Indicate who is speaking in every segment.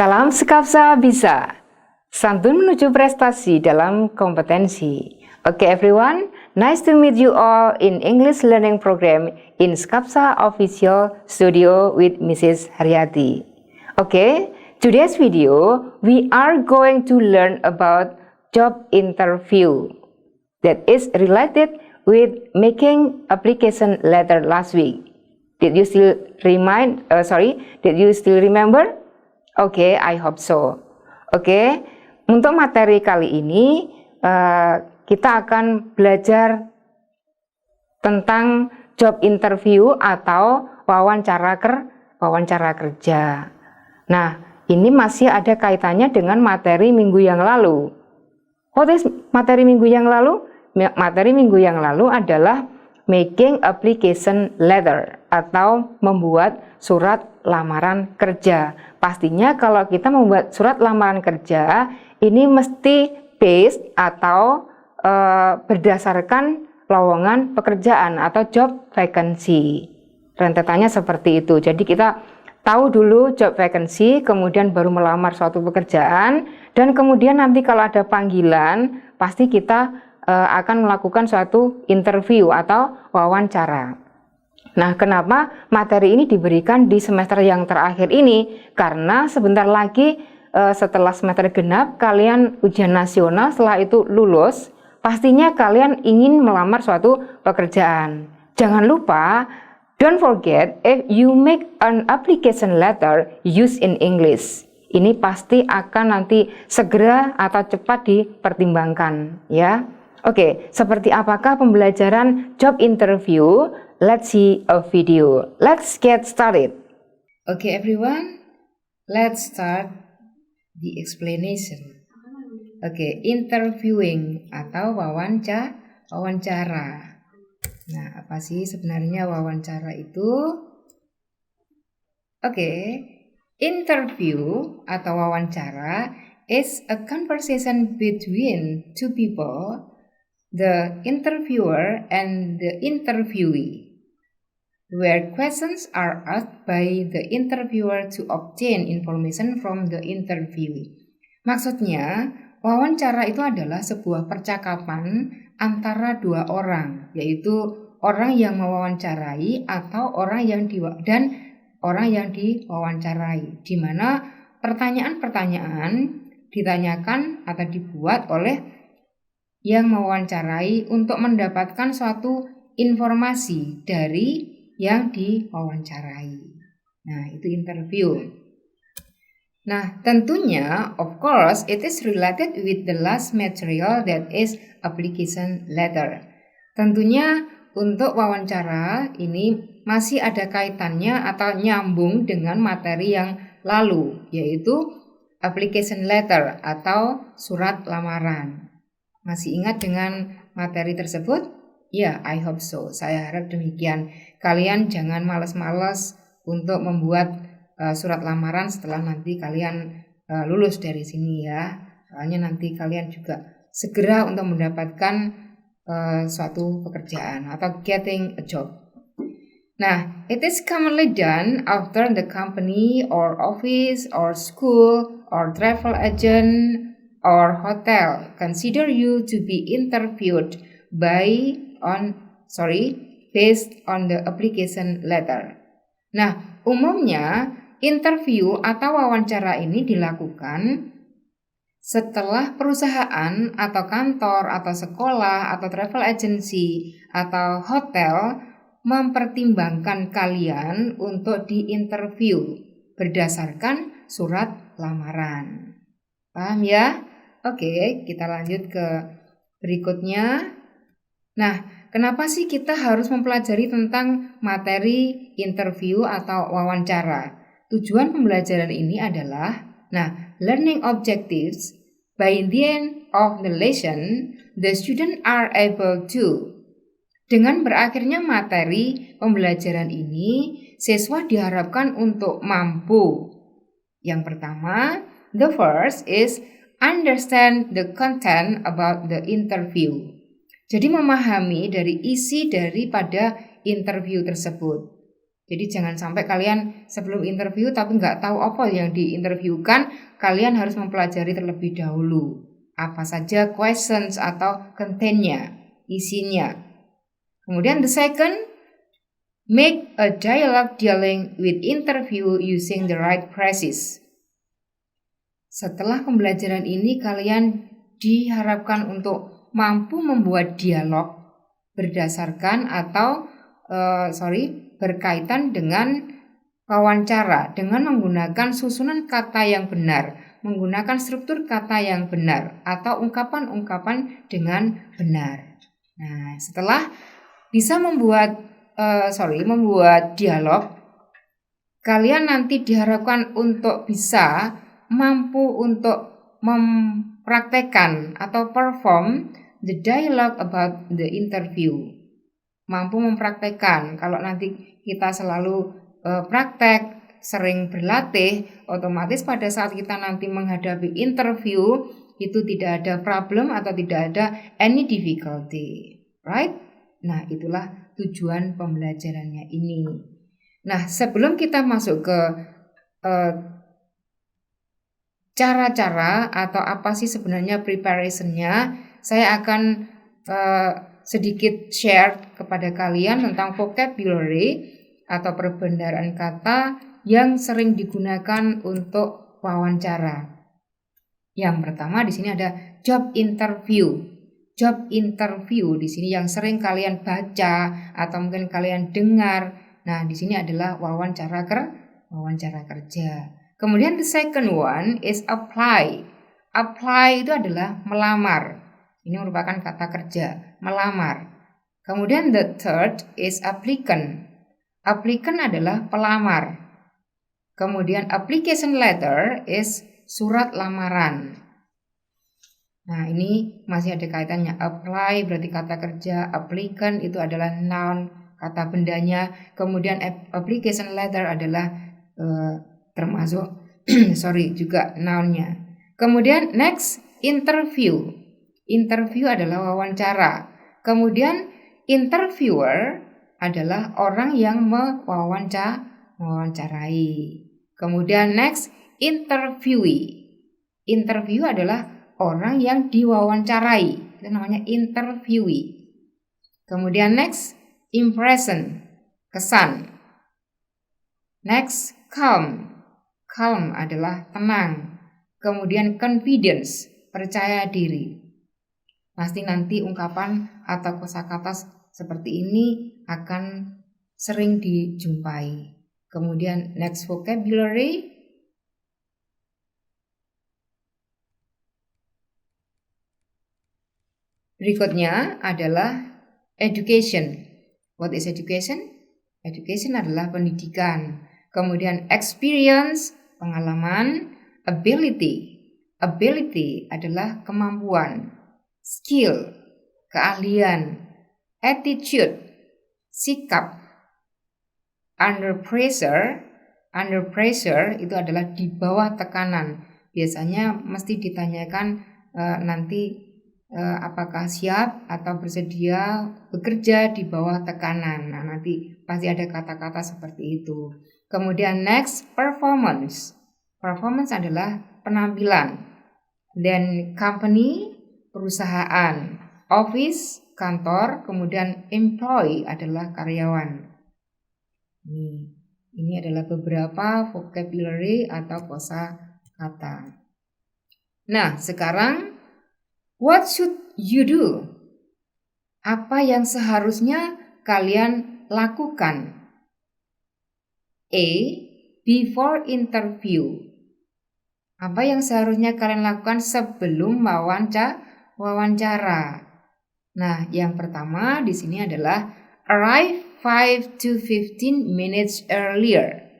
Speaker 1: Salam Skapsa Bisa. Santun menuju prestasi dalam kompetensi. Okay everyone, nice to meet you all in English learning program in Skapsa Official Studio with Mrs. Haryati. Okay, today's video we are going to learn about job interview that is related with making application letter last week. Did you still remember? Oke, I hope so. Oke, untuk materi kali ini kita akan belajar tentang job interview atau wawancara kerja. Nah, ini masih ada kaitannya dengan materi minggu yang lalu. What is materi minggu yang lalu? Materi minggu yang lalu adalah making application letter atau membuat surat lamaran kerja. Pastinya kalau kita membuat surat lamaran kerja, ini mesti based atau berdasarkan lowongan pekerjaan atau job vacancy. Rentetannya seperti itu. Jadi kita tahu dulu job vacancy, kemudian baru melamar suatu pekerjaan, dan kemudian nanti kalau ada panggilan, pasti kita akan melakukan suatu interview atau wawancara. Nah, kenapa materi ini diberikan di semester yang terakhir ini? Karena sebentar lagi setelah semester genap, kalian ujian nasional, setelah itu lulus, pastinya kalian ingin melamar suatu pekerjaan. Jangan lupa, don't forget, if you make an application letter, use in English. Ini pasti akan nanti segera atau cepat dipertimbangkan, ya. Oke, seperti apakah pembelajaran job interview? Let's see a video. Let's get started. Okay, everyone. Let's start the explanation. Okay, interviewing atau wawancara. Nah, apa sih sebenarnya wawancara itu? Okay, interview atau wawancara is a conversation between two people, the interviewer and the interviewee, where questions are asked by the interviewer to obtain information from the interviewee. Maksudnya, wawancara itu adalah sebuah percakapan antara dua orang, yaitu orang yang mewawancarai atau orang yang diwawancarai, di mana pertanyaan-pertanyaan ditanyakan atau dibuat oleh yang mewawancarai untuk mendapatkan suatu informasi dari yang diwawancarai. Nah, itu interview. Nah, tentunya, of course, it is related with the last material that is application letter. Tentunya, untuk wawancara ini masih ada kaitannya atau nyambung dengan materi yang lalu, yaitu application letter atau surat lamaran. Masih ingat dengan materi tersebut? Ya, I hope so. Saya harap demikian. Kalian jangan malas-malas untuk membuat surat lamaran setelah nanti kalian lulus dari sini ya. Soalnya nanti kalian juga segera untuk mendapatkan suatu pekerjaan atau getting a job. Nah, it is commonly done after the company or office or school or travel agent or hotel consider you to be interviewed based on the application letter. Nah, umumnya interview atau wawancara ini dilakukan setelah perusahaan atau kantor atau sekolah atau travel agency atau hotel mempertimbangkan kalian untuk diinterview berdasarkan surat lamaran. Paham ya? Oke, kita lanjut ke berikutnya. Nah, kenapa sih kita harus mempelajari tentang materi interview atau wawancara? Tujuan pembelajaran ini adalah, learning objectives. By the end of the lesson, the student are able to. Dengan berakhirnya materi pembelajaran ini, siswa diharapkan untuk mampu. Yang pertama, the first is understand the content about the interview. Jadi memahami dari isi daripada interview tersebut. Jadi jangan sampai kalian sebelum interview tapi nggak tahu apa yang diinterviewkan, kalian harus mempelajari terlebih dahulu. Apa saja questions atau content-nya, isinya. Kemudian the second, make a dialogue dealing with interview using the right phrases. Setelah pembelajaran ini kalian diharapkan untuk mampu membuat dialog berdasarkan atau berkaitan dengan wawancara dengan menggunakan susunan kata yang benar, menggunakan struktur kata yang benar atau ungkapan-ungkapan dengan benar. Nah, setelah bisa membuat dialog, kalian nanti diharapkan untuk bisa mampu untuk mempraktekkan atau perform the dialogue about the interview. Mampu mempraktekkan. Kalau nanti kita selalu praktek, sering berlatih, otomatis pada saat kita nanti menghadapi interview itu tidak ada problem atau tidak ada any difficulty, right? Nah, itulah tujuan pembelajarannya ini. Nah, sebelum kita masuk ke cara-cara atau apa sih sebenarnya preparation-nya, saya akan sedikit share kepada kalian tentang vocabulary atau perbendaharaan kata yang sering digunakan untuk wawancara. Yang pertama di sini ada job interview. Job interview di sini yang sering kalian baca atau mungkin kalian dengar. Nah, di sini adalah wawancara kerja. Kemudian the second one is apply. Apply itu adalah melamar. Ini merupakan kata kerja, melamar. Kemudian the third is applicant. Applicant adalah pelamar. Kemudian application letter is surat lamaran. Nah, ini masih ada kaitannya. Apply berarti kata kerja, applicant itu adalah noun, kata bendanya. Kemudian application letter adalah termasuk juga noun-nya. Kemudian next, interview. Interview adalah wawancara. Kemudian interviewer adalah orang yang mewawancarai. Kemudian next, interviewee. Interview adalah orang yang diwawancarai. Itu namanya interviewee. Kemudian next, impression. Kesan. Next, calm. Calm adalah tenang. Kemudian confidence. Percaya diri. Pasti nanti ungkapan atau kosakata seperti ini akan sering dijumpai. Kemudian next vocabulary. Berikutnya adalah education. What is education? Education adalah pendidikan. Kemudian experience, pengalaman. Ability. Ability adalah kemampuan. Skill, keahlian. Attitude, sikap. Under pressure itu adalah di bawah tekanan. Biasanya mesti ditanyakan nanti apakah siap atau bersedia bekerja di bawah tekanan. Nah, nanti pasti ada kata-kata seperti itu. Kemudian next, performance. Performance adalah penampilan. Dan company, perusahaan. Office, kantor. Kemudian employee adalah karyawan. Ini adalah beberapa vocabulary atau kosakata. Nah, sekarang what should you do? Apa yang seharusnya kalian lakukan? A. Before interview. Apa yang seharusnya kalian lakukan sebelum wawancara? Nah, yang pertama di sini adalah arrive 5 to 15 minutes earlier.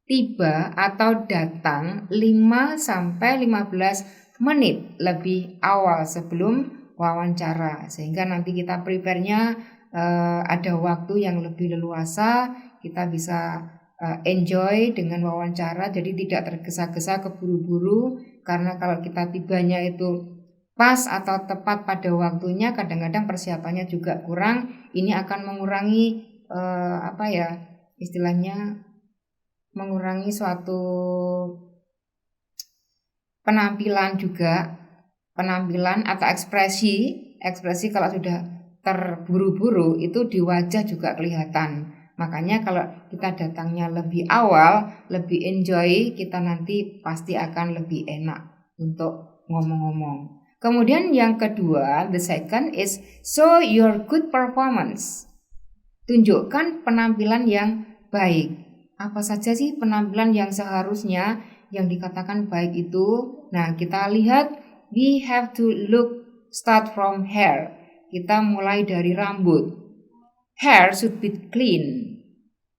Speaker 1: Tiba atau datang 5 sampai 15 menit lebih awal sebelum wawancara, sehingga nanti kita prepare-nya ada waktu yang lebih leluasa, kita bisa enjoy dengan wawancara, jadi tidak tergesa-gesa keburu-buru, karena kalau kita tibanya itu pas atau tepat pada waktunya, kadang-kadang persiapannya juga kurang. Ini akan mengurangi istilahnya mengurangi suatu penampilan juga, penampilan atau ekspresi kalau sudah terburu-buru itu di wajah juga kelihatan. Makanya kalau kita datangnya lebih awal, lebih enjoy, kita nanti pasti akan lebih enak untuk ngomong-ngomong. Kemudian yang kedua, the second is show your good performance. Tunjukkan penampilan yang baik. Apa saja sih penampilan yang seharusnya yang dikatakan baik itu? Nah, kita lihat, we have to start from hair. Kita mulai dari rambut. Hair should be clean.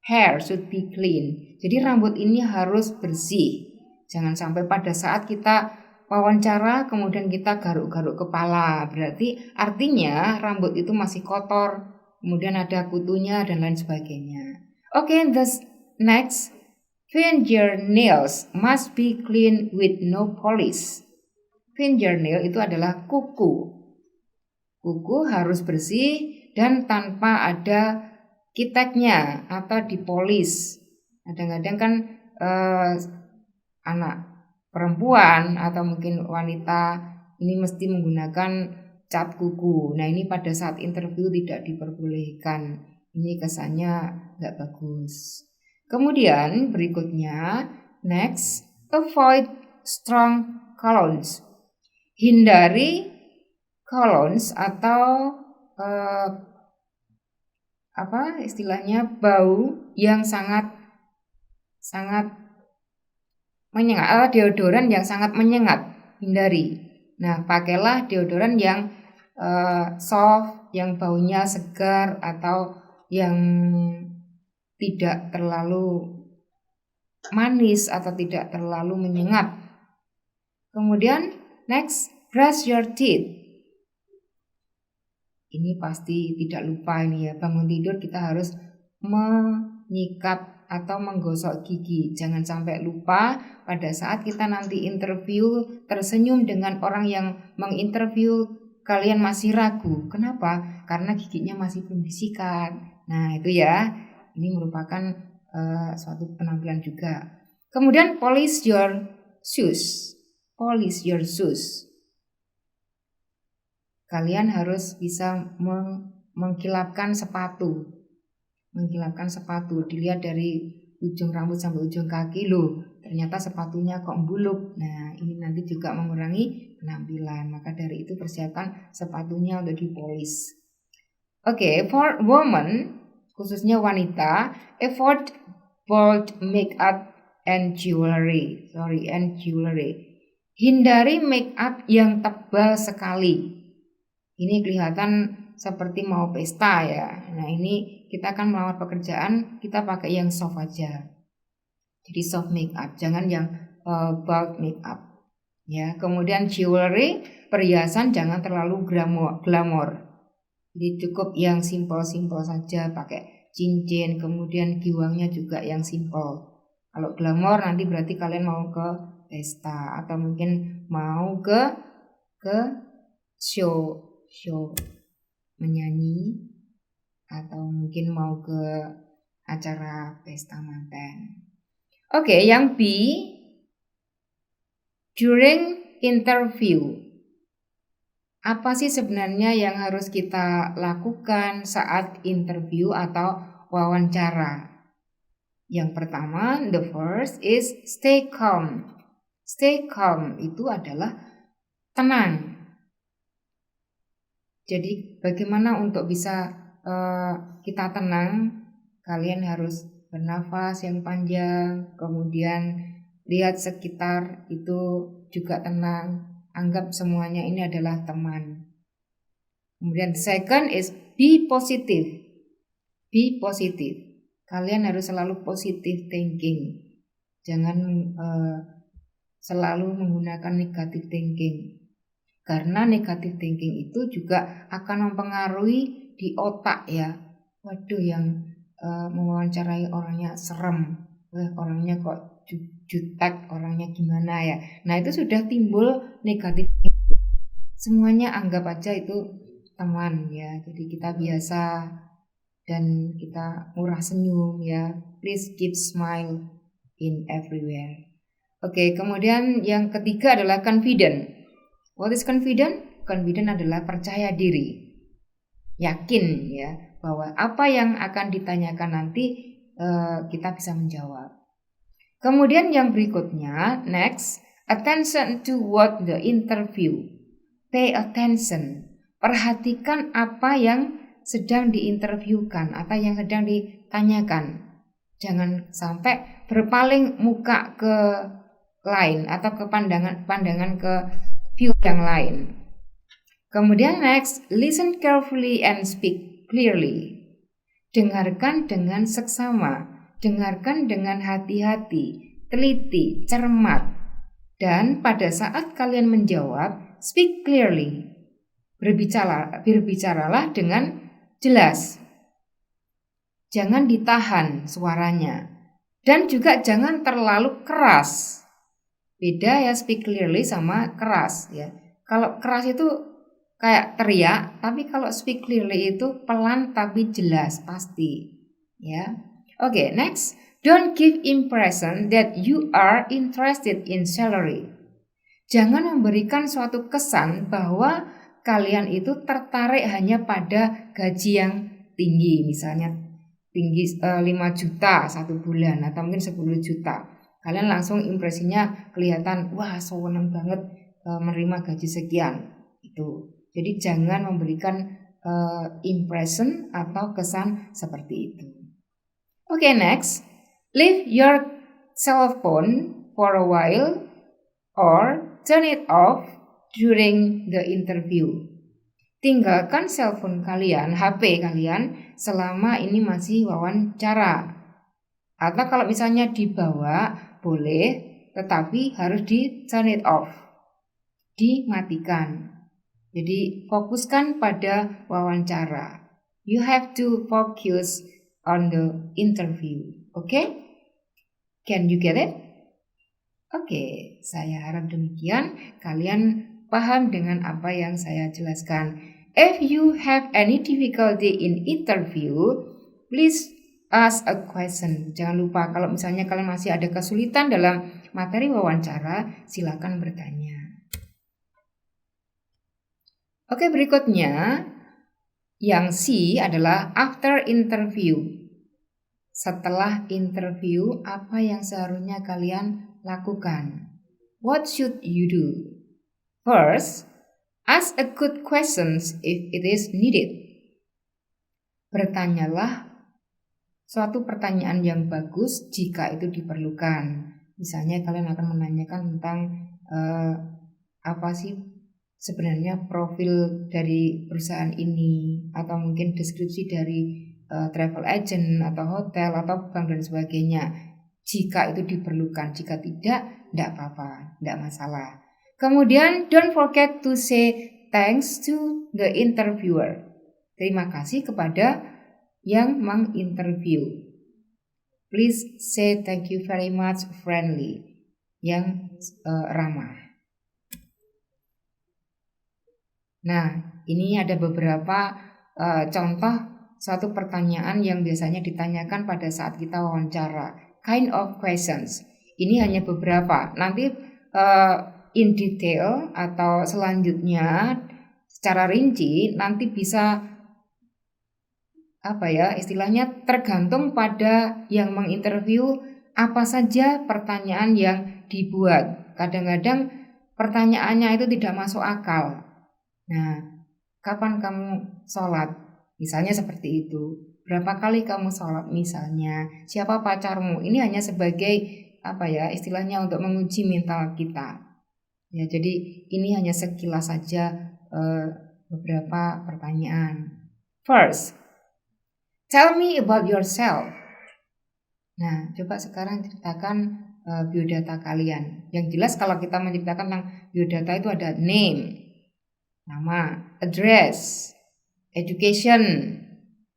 Speaker 1: Hair should be clean. Jadi rambut ini harus bersih. Jangan sampai pada saat kita wawancara kemudian kita garuk-garuk kepala. Berarti artinya rambut itu masih kotor. Kemudian ada kutunya dan lain sebagainya. Okay, next, fingernails must be clean with no polish. Fingernail itu adalah kuku. Kuku harus bersih dan tanpa ada kiteknya atau dipolis. Kadang-kadang kan anak perempuan atau mungkin wanita ini mesti menggunakan cat kuku. Nah, ini pada saat interview tidak diperbolehkan. Ini kesannya nggak bagus. Kemudian berikutnya, next, avoid strong colognes. Hindari colognes atau istilahnya bau yang sangat menyengat, deodoran yang sangat menyengat, hindari. Nah, pakailah deodoran yang soft, yang baunya segar atau yang tidak terlalu manis atau tidak terlalu menyengat. Kemudian next, brush your teeth. Ini pasti tidak lupa ini ya, bangun tidur kita harus menyikat atau menggosok gigi. Jangan sampai lupa pada saat kita nanti interview tersenyum dengan orang yang menginterview, kalian masih ragu. Kenapa? Karena giginya masih belum disikat. Nah, itu ya. Ini merupakan suatu penampilan juga. Kemudian polish your shoes. Polish your shoes. Kalian harus bisa mengkilapkan sepatu. Mengkilapkan sepatu. Dilihat dari ujung rambut sampai ujung kaki loh. Ternyata sepatunya kok buluk. Nah, ini nanti juga mengurangi penampilan. Maka dari itu persiapkan sepatunya untuk dipolis. Oke, for women, khususnya wanita, avoid bold makeup and jewelry. Hindari makeup yang tebal sekali. Ini kelihatan seperti mau pesta ya. Nah, ini kita akan melamar pekerjaan, kita pakai yang soft aja. Jadi soft makeup, jangan yang bold makeup. Ya, kemudian jewelry, perhiasan jangan terlalu glamor. Jadi cukup yang simple saja, pakai cincin, kemudian giwangnya juga yang simple. Kalau glamor nanti berarti kalian mau ke pesta atau mungkin mau ke show menyanyi atau mungkin mau ke acara pesta manten. Oke, yang B, during interview. Apa sih sebenarnya yang harus kita lakukan saat interview atau wawancara? Yang pertama, the first is stay calm. Stay calm itu adalah tenang. Jadi bagaimana untuk bisa kita tenang? Kalian harus bernafas yang panjang, kemudian lihat sekitar itu juga tenang. Anggap semuanya ini adalah teman. Kemudian second is be positive. Be positive. Kalian harus selalu positive thinking. Jangan selalu menggunakan negative thinking. Karena negative thinking itu juga akan mempengaruhi di otak ya. Waduh, yang mewawancarai orangnya serem. Orangnya kok jutek, orangnya gimana ya. Nah, itu sudah timbul negatif. Semuanya anggap aja itu teman ya. Jadi kita biasa dan kita murah senyum ya. please keep smile in everywhere. Oke, kemudian yang ketiga adalah confident. What is confident? Confident adalah percaya diri. Yakin ya bahwa apa yang akan ditanyakan nanti kita bisa menjawab. Kemudian yang berikutnya, next, attention to what the interview. Pay attention. Perhatikan apa yang sedang diinterviewkan atau yang sedang ditanyakan. Jangan sampai berpaling muka ke lain atau ke pandangan ke view yang lain. Kemudian next, listen carefully and speak clearly. Dengarkan dengan seksama, dengarkan dengan hati-hati, teliti, cermat. Dan pada saat kalian menjawab, speak clearly. Berbicaralah dengan jelas. Jangan ditahan suaranya. Dan juga jangan terlalu keras. Beda ya speak clearly sama keras ya. Kalau keras itu kayak teriak, tapi kalau speak clearly itu pelan tapi jelas, pasti. Ya. Oke, next. Don't give impression that you are interested in salary. Jangan memberikan suatu kesan bahwa kalian itu tertarik hanya pada gaji yang tinggi, misalnya tinggi 5 juta 1 bulan atau mungkin 10 juta. Kalian langsung impresinya kelihatan, wah senang banget menerima gaji sekian. Itu. Jadi jangan memberikan impression atau kesan seperti itu. Oke, next. Leave your cell phone for a while or turn it off during the interview. Tinggalkan cellphone kalian, HP kalian selama ini masih wawancara. Atau kalau misalnya dibawa boleh, tetapi harus di turn it off. Dimatikan. Jadi fokuskan pada wawancara. You have to focus on the interview. Okay? Can you get it? Oke, saya harap demikian kalian paham dengan apa yang saya jelaskan. If you have any difficulty in interview, please ask a question. Jangan lupa kalau misalnya kalian masih ada kesulitan dalam materi wawancara, silakan bertanya. Oke, berikutnya yang C adalah after interview. Setelah interview, apa yang seharusnya kalian lakukan? What should you do? First, ask a good questions if it is needed. Bertanyalah suatu pertanyaan yang bagus jika itu diperlukan. Misalnya kalian akan menanyakan tentang apa sih sebenarnya profil dari perusahaan ini, atau mungkin deskripsi dari travel agent atau hotel atau bank dan sebagainya. Jika itu diperlukan, jika tidak apa-apa, tidak masalah. Kemudian don't forget to say thanks to the interviewer. Terima kasih kepada yang menginterview. Please say thank you very much friendly, yang ramah. Nah, ini ada beberapa contoh suatu pertanyaan yang biasanya ditanyakan pada saat kita wawancara. Kind of questions. Ini hanya beberapa. Nanti in detail atau selanjutnya secara rinci nanti bisa istilahnya tergantung pada yang menginterview apa saja pertanyaan yang dibuat. Kadang-kadang pertanyaannya itu tidak masuk akal. Nah, kapan kamu sholat? Misalnya seperti itu. Berapa kali kamu sholat misalnya? Siapa pacarmu? Ini hanya sebagai istilahnya untuk menguji mental kita. Ya, jadi ini hanya sekilas saja beberapa pertanyaan. First, tell me about yourself. Nah, coba sekarang ceritakan biodata kalian. Yang jelas kalau kita menceritakan tentang biodata itu ada name, nama, address, education.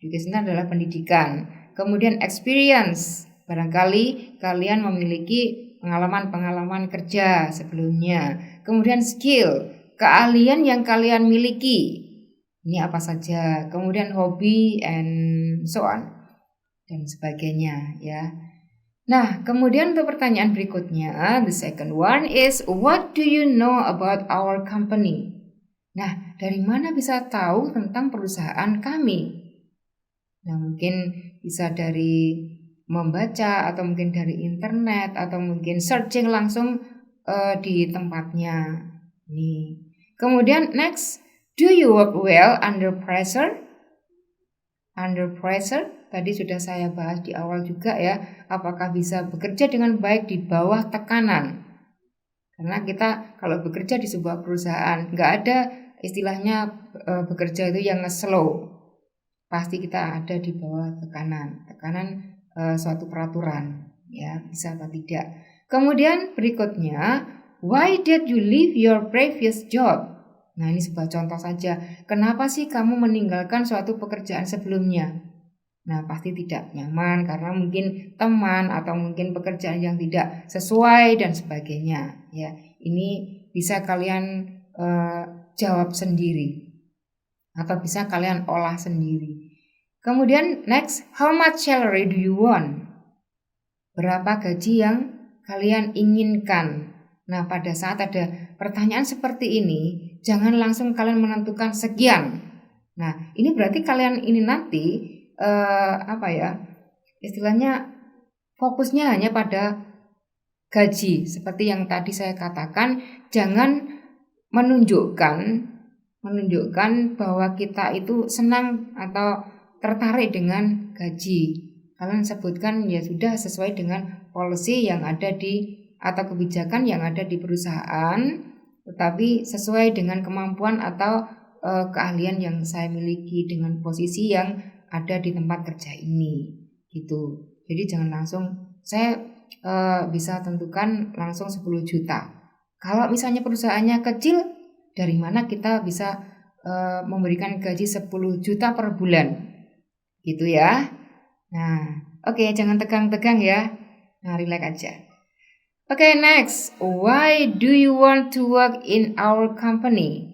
Speaker 1: Education adalah pendidikan. Kemudian experience. Barangkali kalian memiliki pengalaman-pengalaman kerja sebelumnya. Kemudian skill, keahlian yang kalian miliki. Ini apa saja. Kemudian hobi and so on. dan sebagainya ya. Nah, kemudian untuk pertanyaan berikutnya, the second one is, what do you know about our company? Nah, dari mana bisa tahu tentang perusahaan kami? Nah, mungkin bisa dari membaca atau mungkin dari internet atau mungkin searching langsung di tempatnya. Nih. Kemudian next, do you work well under pressure? Under pressure, tadi sudah saya bahas di awal juga ya, apakah bisa bekerja dengan baik di bawah tekanan? Karena kita kalau bekerja di sebuah perusahaan, nggak ada istilahnya bekerja itu yang slow. Pasti kita ada di bawah tekanan suatu peraturan, ya bisa atau tidak. Kemudian berikutnya, why did you leave your previous job? Nah, ini sebuah contoh saja. Kenapa sih kamu meninggalkan suatu pekerjaan sebelumnya? Nah, pasti tidak nyaman karena mungkin teman atau mungkin pekerjaan yang tidak sesuai dan sebagainya. Ya, ini bisa kalian jawab sendiri atau bisa kalian olah sendiri. Kemudian next, how much salary do you want? Berapa gaji yang kalian inginkan? Nah, pada saat ada pertanyaan seperti ini, jangan langsung kalian menentukan sekian. Nah, ini berarti kalian ini nanti istilahnya fokusnya hanya pada gaji. Seperti yang tadi saya katakan, jangan menunjukkan bahwa kita itu senang atau tertarik dengan gaji. Kalian sebutkan ya sudah sesuai dengan policy yang ada atau kebijakan yang ada di perusahaan, tetapi sesuai dengan kemampuan atau keahlian yang saya miliki dengan posisi yang ada di tempat kerja ini, gitu. Jadi jangan langsung saya bisa tentukan langsung 10 juta. Kalau misalnya perusahaannya kecil, dari mana kita bisa memberikan gaji 10 juta per bulan, gitu ya. Nah, oke, jangan tegang-tegang ya. Nah, relax aja. Oke, next. Why do you want to work in our company?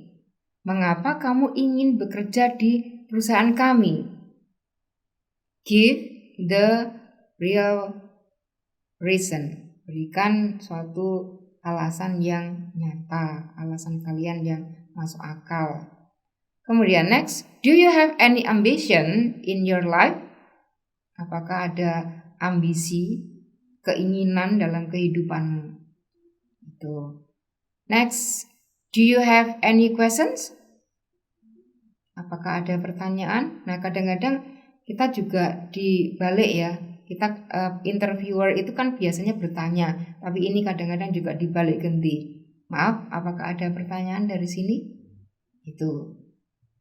Speaker 1: Mengapa kamu ingin bekerja di perusahaan kami? Give the real reason. Berikan suatu alasan yang nyata, alasan kalian yang masuk akal. Kemudian next, do you have any ambition in your life? Apakah ada ambisi, keinginan dalam kehidupanmu? Itu. Next, do you have any questions? Apakah ada pertanyaan? Nah, kadang-kadang kita juga dibalik ya. Kita interviewer itu kan biasanya bertanya, tapi ini kadang-kadang juga dibalik ganti. Maaf, apakah ada pertanyaan dari sini? Itu.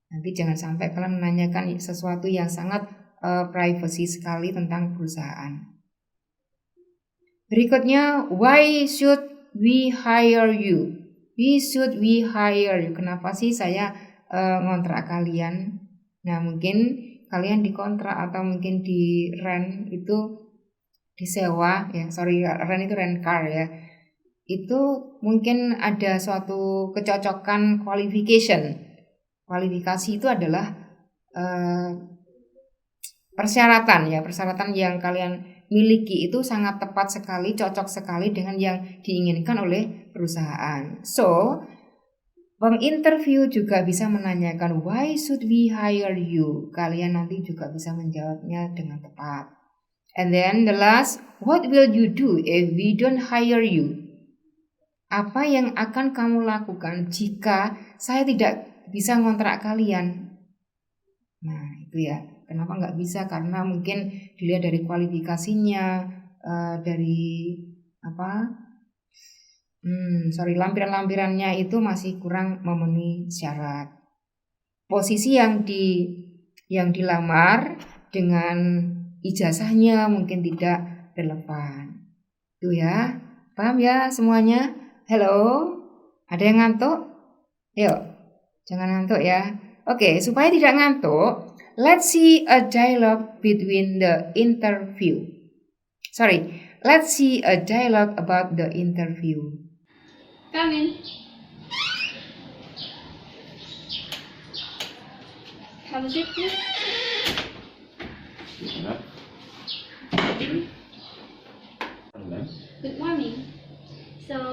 Speaker 1: Nanti jangan sampai kalian menanyakan sesuatu yang sangat privacy sekali tentang perusahaan. Berikutnya, why should we hire you? Why should we hire you? Kenapa sih saya ngontrak kalian? Nah, mungkin kalian dikontrak atau mungkin di rent itu disewa ya. Rent itu rent car ya. Itu mungkin ada suatu kecocokan qualification. Kualifikasi itu adalah persyaratan yang kalian miliki itu sangat tepat sekali, cocok sekali dengan yang diinginkan oleh perusahaan. So, penginterview juga bisa menanyakan why should we hire you? Kalian nanti juga bisa menjawabnya dengan tepat. And then the last, what will you do if we don't hire you? Apa yang akan kamu lakukan jika saya tidak bisa ngontrak kalian? Nah, itu ya. Kenapa nggak bisa? Karena mungkin dilihat dari kualifikasinya, lampiran-lampirannya itu masih kurang memenuhi syarat. Posisi yang dilamar dengan ijazahnya mungkin tidak relevan. Itu ya. Paham ya semuanya? Halo? Ada yang ngantuk? Yuk, jangan ngantuk ya. Oke, supaya tidak ngantuk, let's see a dialogue between the interview. Let's see a dialogue about the interview.
Speaker 2: Come in. Have a seat, please.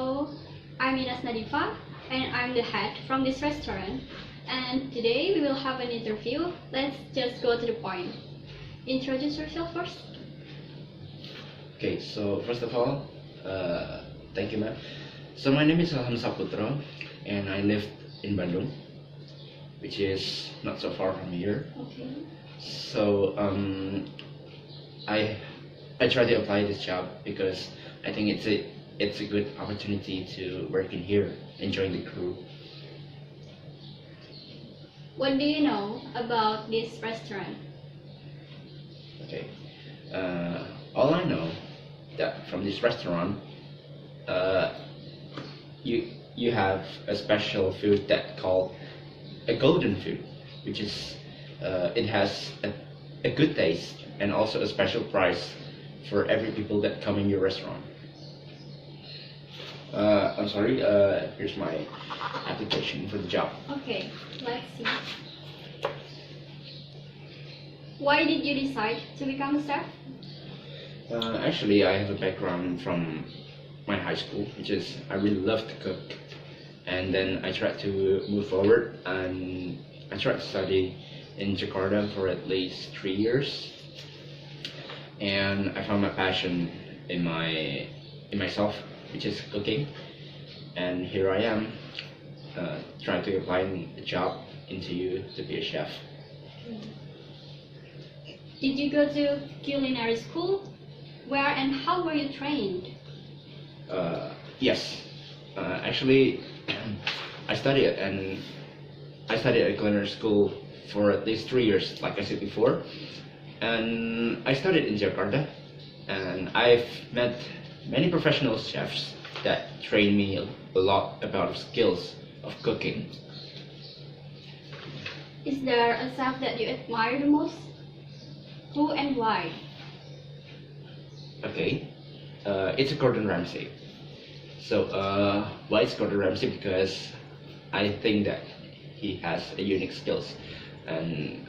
Speaker 2: So, I'm Ines Nadifa, and I'm the head from this restaurant. And today we will have an interview. Let's just go to the point. Introduce yourself first.
Speaker 3: Okay, so first of all, thank you, ma'am. So my name is Ilham Saputra, and I live in Bandung, which is not so far from here.
Speaker 2: Okay.
Speaker 3: So I try to apply this job because I think it's a good opportunity to work in here and join the crew.
Speaker 2: What do you know about this restaurant?
Speaker 3: Okay, all I know that from this restaurant, you have a special food that called a golden food, which is it has a good taste and also a special price for every people that come in your restaurant. I'm sorry. Here's my application for the job.
Speaker 2: Okay, let's see. Why did you decide to become a chef?
Speaker 3: Actually, I have a background from my high school, which is I really love to cook, and then I tried to move forward and I tried to study in Jakarta for at least 3 years, and I found my passion in myself, which is cooking, and here I am, trying to apply a job into you to be a chef.
Speaker 2: Did you go to culinary school? Where and how were you trained?
Speaker 3: Yes, actually, I studied at culinary school for at least 3 years, like I said before, and I studied in Jakarta, and I've met many professional chefs that train me a lot about skills of cooking.
Speaker 2: Is there a chef that you admire the most? Who and why?
Speaker 3: Okay, it's Gordon Ramsay. So why it's Gordon Ramsay? Because I think that he has a unique skills, and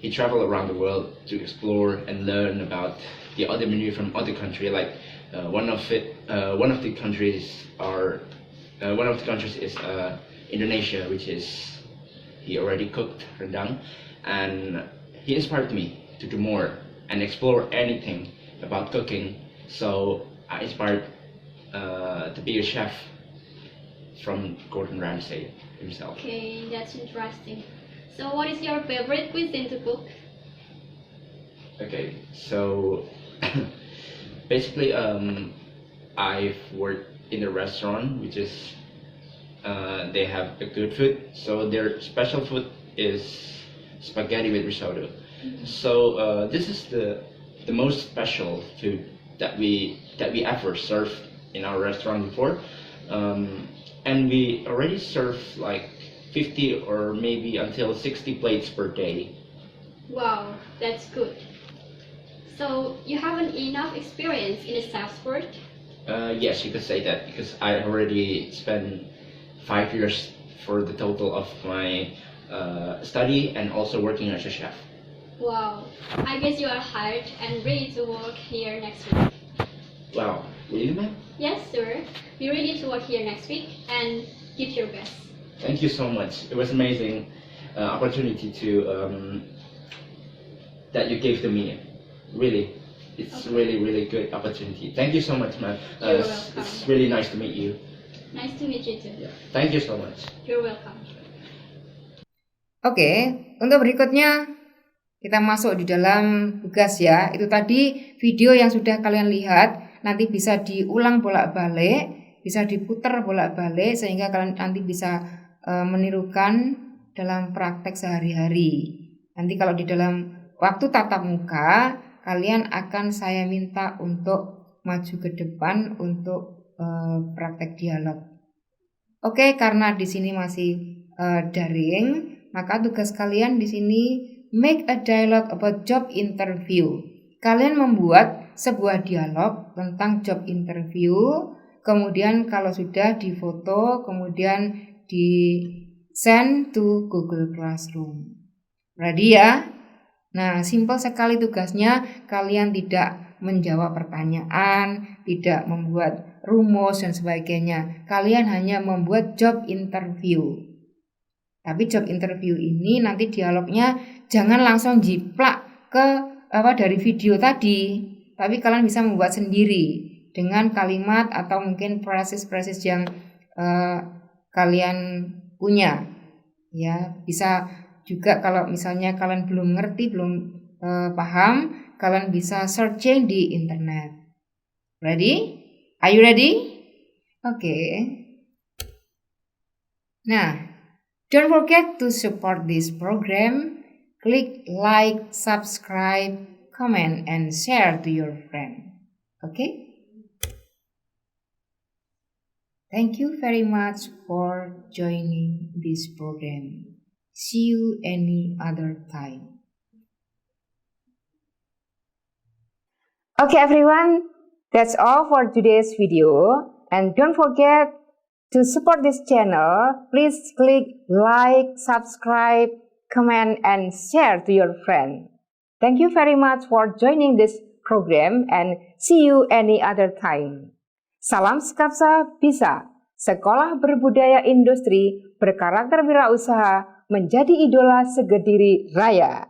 Speaker 3: he traveled around the world to explore and learn about the other menu from other country. Like one of the countries is Indonesia, which is he already cooked rendang, and he inspired me to do more and explore anything about cooking. So I inspired to be a chef from Gordon Ramsay himself.
Speaker 2: Okay, that's interesting. So what is your favorite cuisine to cook?
Speaker 3: Okay, so basically, I've worked in a restaurant, which is they have a good food. So their special food is spaghetti with risotto. So this is the most special food that we ever served in our restaurant before, and we already serve like 50 or maybe until 60 plates per day.
Speaker 2: Wow, that's good. So you haven't enough experience in the chef's work?
Speaker 3: Yes, you could say that because I already spent 5 years for the total of my study and also working as a chef.
Speaker 2: Wow, I guess you are hired and ready to work here next week.
Speaker 3: Wow, really, ma'am?
Speaker 2: Yes, sir. Be ready to work here next week and give your best.
Speaker 3: Thank you so much. It was amazing opportunity to that you gave to me. Really, it's
Speaker 2: Okay.
Speaker 3: really good opportunity. Thank you so much, ma'am.
Speaker 2: You're welcome.
Speaker 3: It's really nice to meet you.
Speaker 2: Nice to meet you too.
Speaker 3: Yeah. Thank you so much.
Speaker 2: You're welcome.
Speaker 1: Oke, untuk berikutnya kita masuk di dalam tugas ya. Itu tadi video yang sudah kalian lihat, nanti bisa diulang bolak-balik, bisa diputar bolak-balik sehingga kalian nanti bisa menirukan dalam praktek sehari-hari. Nanti kalau di dalam waktu tatap muka, kalian akan saya minta untuk maju ke depan untuk praktek dialog. Oke, karena di sini masih daring, maka tugas kalian di sini make a dialogue about job interview. Kalian membuat sebuah dialog tentang job interview, kemudian kalau sudah difoto, kemudian di send to Google Classroom. Ready ya? Nah, simpel sekali tugasnya. Kalian tidak menjawab pertanyaan, tidak membuat rumus dan sebagainya. Kalian hanya membuat job interview. Tapi job interview ini nanti dialognya jangan langsung jiplak ke dari video tadi, tapi kalian bisa membuat sendiri dengan kalimat atau mungkin proses-proses yang kalian punya. Ya, bisa juga kalau misalnya kalian belum ngerti, belum paham, kalian bisa searching di internet. Ready? Are you ready? Okay. Nah, don't forget to support this program. Click like, subscribe, comment, and share to your friend. Okay? Thank you very much for joining this program. See you any other time. Okay everyone, that's all for today's video. And don't forget to support this channel. Please click like, subscribe, comment, and share to your friend. Thank you very much for joining this program and see you any other time. Salam Skapsa Bisa, Sekolah Berbudaya Industri Berkarakter Wirausaha Menjadi Idola Segediri Raya.